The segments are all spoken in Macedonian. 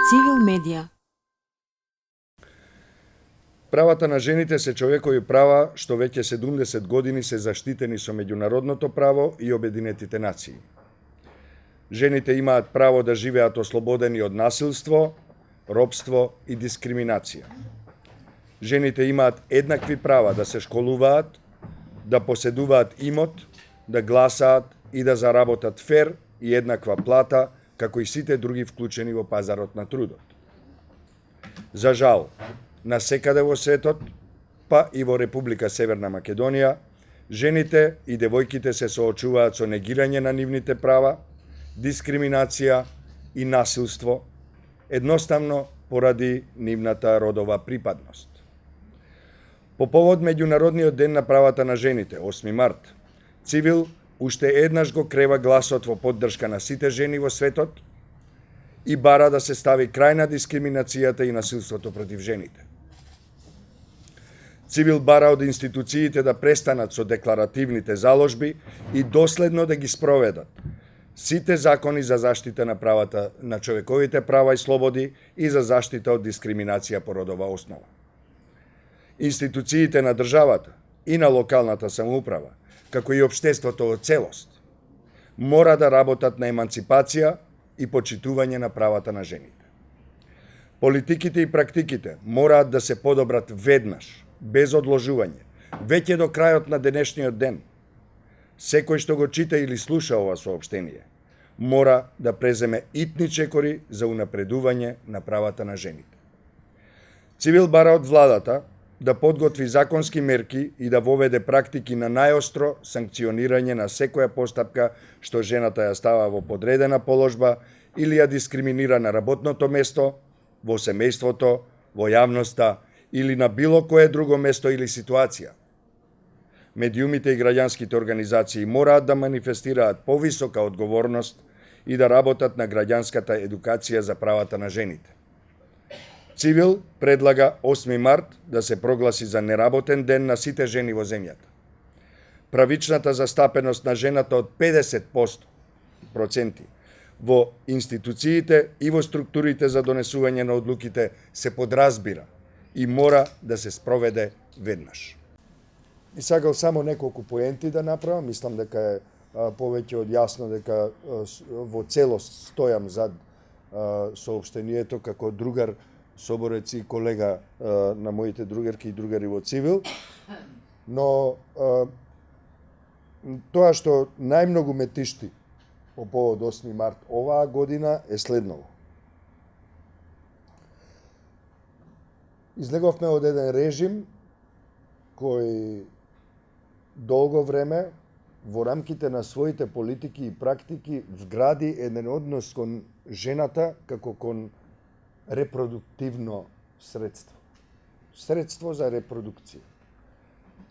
Цивил медија. Правата на жените се човекови права што веќе 70 години се заштитени со меѓународното право и Обединетите нации. Жените имаат право да живеат ослободени од насилство, робство и дискриминација. Жените имаат еднакви права да се школуваат, да поседуваат имот, да гласаат и да заработат фер и еднаква плата, како и сите други вклучени во пазарот на трудот. За жал, насекаде во светот, па и во Република Северна Македонија, жените и девојките се соочуваат со негирање на нивните права, дискриминација и насилство, едноставно поради нивната родова припадност. По повод Меѓународниот ден на правата на жените, 8 март, Цивил уште еднаш го крева гласот во поддршка на сите жени во светот и бара да се стави крај на дискриминацијата и насилството против жените. Цивил бара од институциите да престанат со декларативните заложби и доследно да ги спроведат сите закони за заштита на правата на човековите права и слободи и за заштита од дискриминација по родова основа. Институциите на државата и на локалната самоуправа, како и општеството од целост, мора да работат на еманципација и почитување на правата на жените. Политиките и практиките мораат да се подобрат веднаш, без одложување, веќе до крајот на денешниот ден. Секој што го чита или слуша ова соопштение, мора да преземе итни чекори за унапредување на правата на жените. Цивил бара од владата да подготви законски мерки и да воведе практики на најостро санкционирање на секоја постапка што жената ја става во подредена положба или ја дискриминира на работното место, во семејството, во јавноста или на било кое друго место или ситуација. Медиумите и граѓанските организации мораат да манифестираат повисока одговорност и да работат на граѓанската едукација за правата на жените. Цивил предлага 8 март да се прогласи за неработен ден на сите жени во земјата. Правичната застапеност на жената од 50% во институциите и во структурите за донесување на одлуките се подразбира и мора да се спроведе веднаш. И сакал само неколку поенти да направам, мислам дека е повеќе од јасно дека во целост стојам зад соопштението како другар, соборец и колега на моите другарки и другари во Цивил, но тоа што најмногу ме тишти по повод 8 март оваа година е следново. Излеговме од еден режим кој долго време во рамките на своите политики и практики вгради еден однос кон жената како кон репродуктивно средство. Средство за репродукција.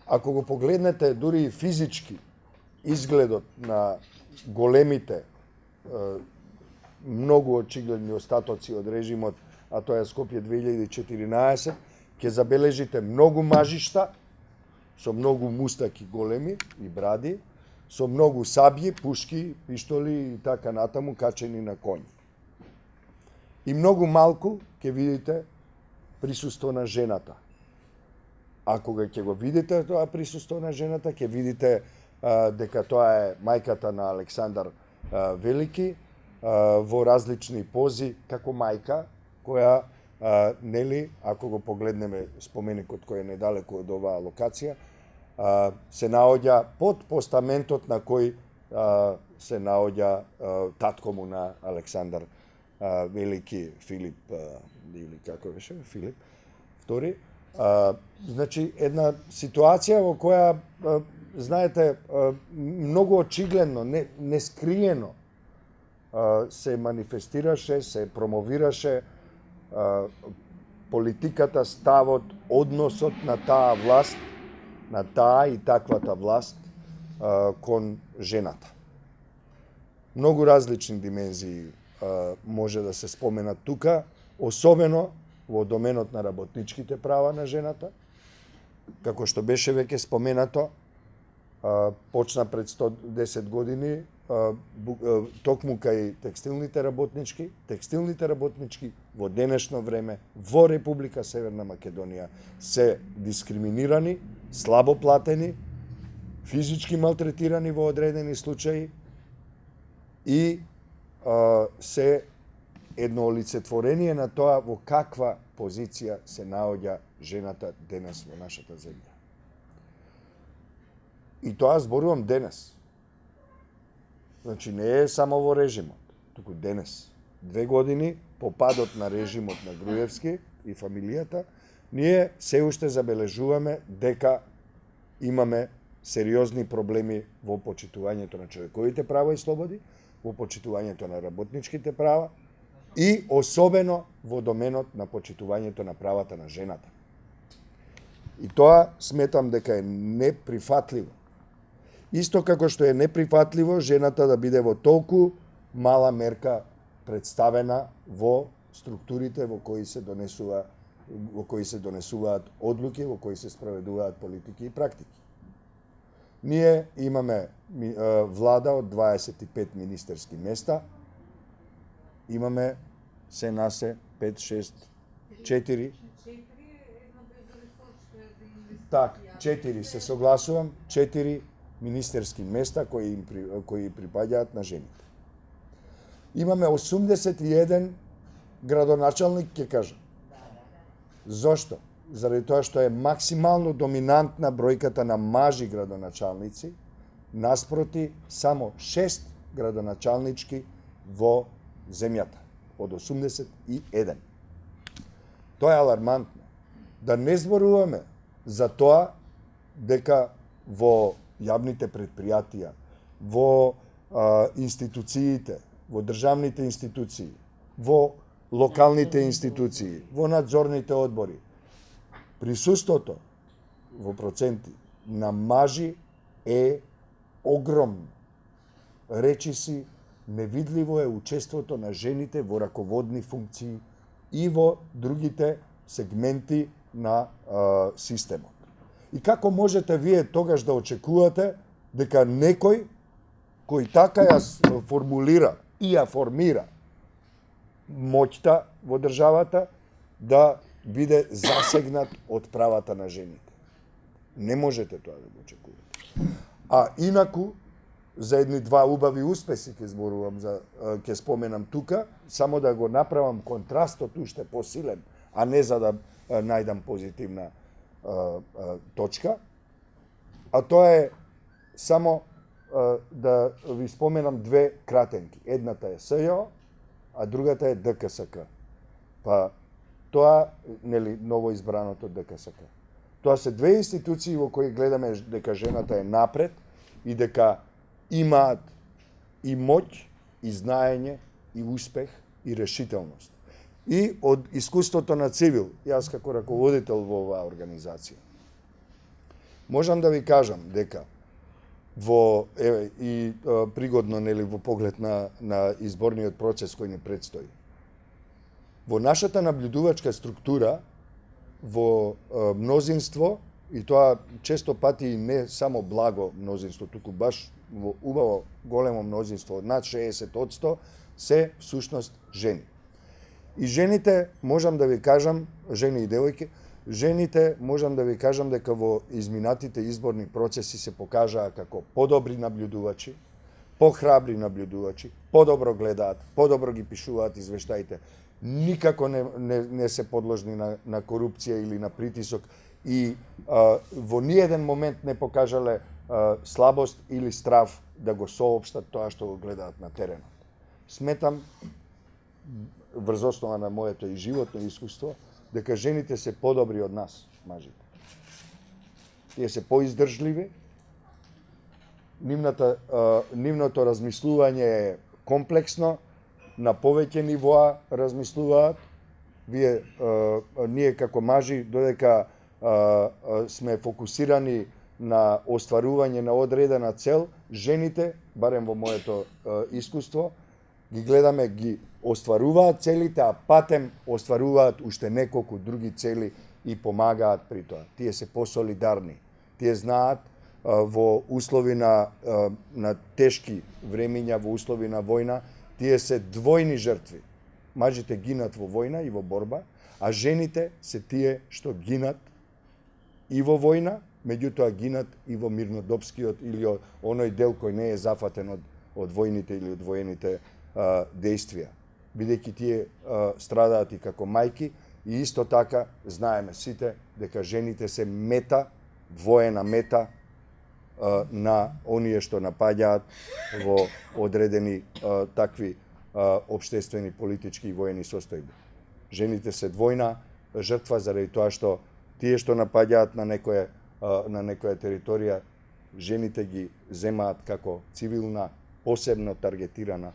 Ако го погледнете дури и физички изгледот на големите, многу очигледни остатоци од режимот, а тоа е Скопје 2014, ќе забележите многу мажишта, со многу мустаки големи и бради, со многу сабји, пушки, пиштоли и така натаму качени на коњи. И многу малку ќе видите присуство на жената. А кога ќе го видите тоа присуство на жената, ќе видите дека тоа е мајката на Александар Велики во различни пози како мајка, која, нели, ако го погледнеме споменикот кој е недалеку од оваа локација, се наоѓа под постаментот на кој се наоѓа татко му на Александар Велики, Филип, или како беше, Филип II. Значи, една ситуација во која, знаете, многу очигледно, нескриено се манифестираше, се промовираше политиката, ставот, односот на таа власт, на таа и таквата власт кон жената. Многу различни димензии може да се споменат тука, особено во доменот на работничките права на жената, како што беше веќе споменато, почна пред 110 години токму кај текстилните работнички во денешно време во Република Северна Македонија се дискриминирани, слабо платени, физички малтретирани во одредени случаи и се едно олицетворение на тоа во каква позиција се наоѓа жената денес во нашата земја. И тоа зборувам денес. Значи не е само во режимот, туку денес. 2 години по падот на режимот на Груевски и фамилијата, ние се уште забележуваме дека имаме сериозни проблеми во почитувањето на човековите права и слободи, во почитувањето на работничките права и особено во доменот на почитувањето на правата на жената. И тоа сметам дека е неприфатливо. Исто како што е неприфатливо жената да биде во толку мала мерка представена во структурите во кои се донесуваат одлуки, во кои се спроведуваат политики и практики. Ние имаме влада од 25 министерски места, имаме се насе 5, 6, 4. Так, 4 се согласувам, 4 министерски места кои припаѓаат на жените. Имаме 81 градоначалник, ќе кажам. Зошто? Заради тоа што е максимално доминантна бројката на мажи градоначалници, наспроти само 6 градоначалнички во земјата, од 81. Тоа е алармантно. Да не зборуваме за тоа дека во јавните предпријатија, во институциите, во државните институции, во локалните институции, во надзорните одбори, присуството во проценти на мажи е огромно. Речиси, невидливо е учеството на жените во раководни функции и во другите сегменти на системот. И како можете вие тогаш да очекувате дека некој кој така ја формулира и ја формира моќта во државата да биде засегнат од правата на жените? Не можете тоа да го очекувате. А инаку, за едни два убави успеси ќе зборувам, ќе споменам тука, само да го направам контрастот уште посилен, а не за да најдам позитивна точка. А тоа е само да ви споменам две кратенки. Едната е СЈО, а другата е ДКСК. Па тоа, нели, новоизбраното ДКСК. Тоа се две институции во кои гледаме дека жената е напред и дека имаат и моќ, и знаење, и успех, и решителност. И од искуството на Цивил, јас како раководител во оваа организација, можам да ви кажам дека пригодно, нели, во поглед на изборниот процес кој ни предстои, во нашата наблюдувачка структура, во мнозинство, и тоа често пати и не само благо мнозинство, туку баш во убаво големо мнозинство, над 60%, се всушност жени. И жените, можам да ви кажам, жени и девојки, жените, можам да ви кажам дека во изминатите изборни процеси се покажаа како подобри наблюдувачи, похрабри наблюдувачи, подобро гледаат, подобро ги пишуваат извештаите, никако не се подложни на корупција или на притисок и во ниеден момент не покажале слабост или страв да го соопштат тоа што го гледаат на теренот. Сметам, врз основа на моето и животно искуство, дека жените се подобри од нас, мажите. Тие се поиздржливи, нивното размислување е комплексно, на повеќе нивоа размислуваат. Ние како мажи, додека сме фокусирани на остварување на одредена цел, жените, барем во моето искуство, ги гледаме, ги остваруваат целите, а патем остваруваат уште неколку други цели и помагаат при тоа. Тие се посолидарни. Тие знаат во услови на тешки времиња, во услови на војна, тие се двојни жртви. Мажите гинат во војна и во борба, а жените се тие што гинат и во војна, меѓутоа гинат и во мирнодопскиот или оној дел кој не е зафатен од војните или од воените действија, бидејќи тие страдаат и како мајки, и исто така знаеме сите дека жените се мета, воена мета на оние што напаѓаат во одредени такви општествени, политички и воени состојби. Жените се двојна жртва заради тоа што тие што напаѓаат на некоја територија, жените ги земаат како цивилна, посебно таргетирана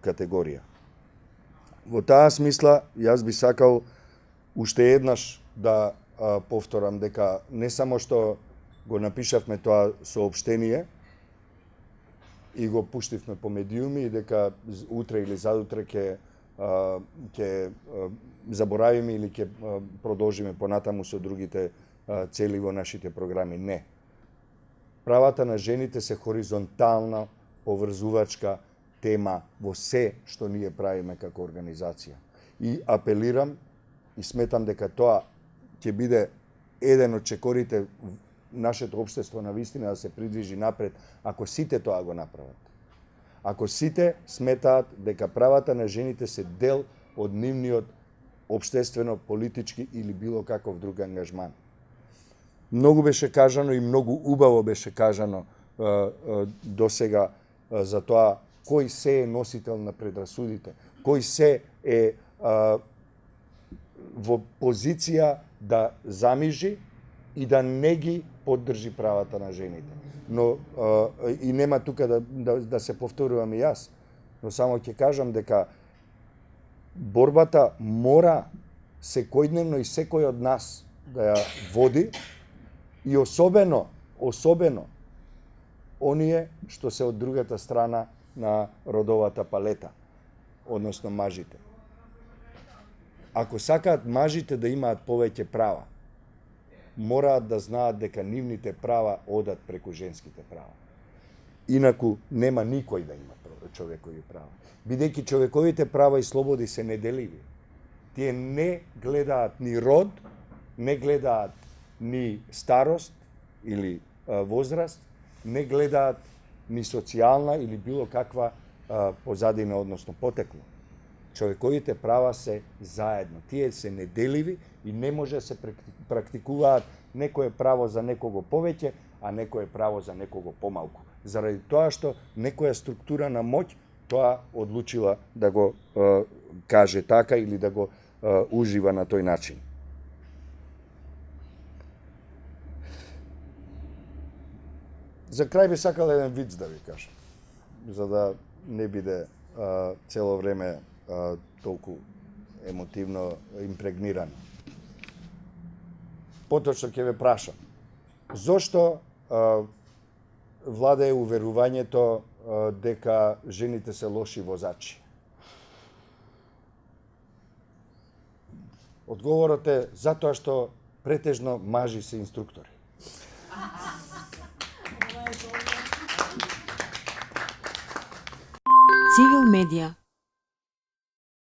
категорија. Во таа смисла, јас би сакал уште еднаш да повторам дека не само што го напишавме тоа соопштение и го пуштивме по медиуми и дека утре или задутре ќе заборавиме или ќе продолжиме понатаму со другите цели во нашите програми. Не. Правата на жените се хоризонтална, поврзувачка тема во се што ние правиме како организација. И апелирам и сметам дека тоа ќе биде еден од чекорите нашето општество на вистина да се придвижи напред, ако сите тоа го направат. Ако сите сметаат дека правата на жените се дел од нивниот општествено, политички или било каков друг ангажман. Многу беше кажано и многу убаво беше кажано досега за тоа кој се е носител на предрасудите, кој се е во позиција да замижи и да не ги поддржи правата на жените. Но и нема тука да се повторувам и јас, но само ќе кажам дека борбата мора секојдневно и секој од нас да ја води и особено оние што се од другата страна на родовата палета, односно мажите. Ако сакаат мажите да имаат повеќе права, мораат да знаат дека нивните права одат преку женските права. Инаку нема никој да има човекови права. Бидејќи човековите права и слободи се неделиви. Тие не гледаат ни род, не гледаат ни старост или возраст, не гледаат ни социјална или било каква позадина, односно потекло. Човековите права се заедно. Тие се неделиви и не може да се практикуваат некое право за некого повеќе, а некое право за некого помалку. Заради тоа што некоја структура на моќ тоа одлучила да го каже така или да го ужива на тој начин. За крај би сакал еден виц да ви кажам, за да не биде цело време толку емотивно импрегниран. Поточно ќе ве прашам, зошто владее уверувањето дека жените се лоши возачи? Одговорот е затоа што претежно мажи се инструктори. Цивил медија.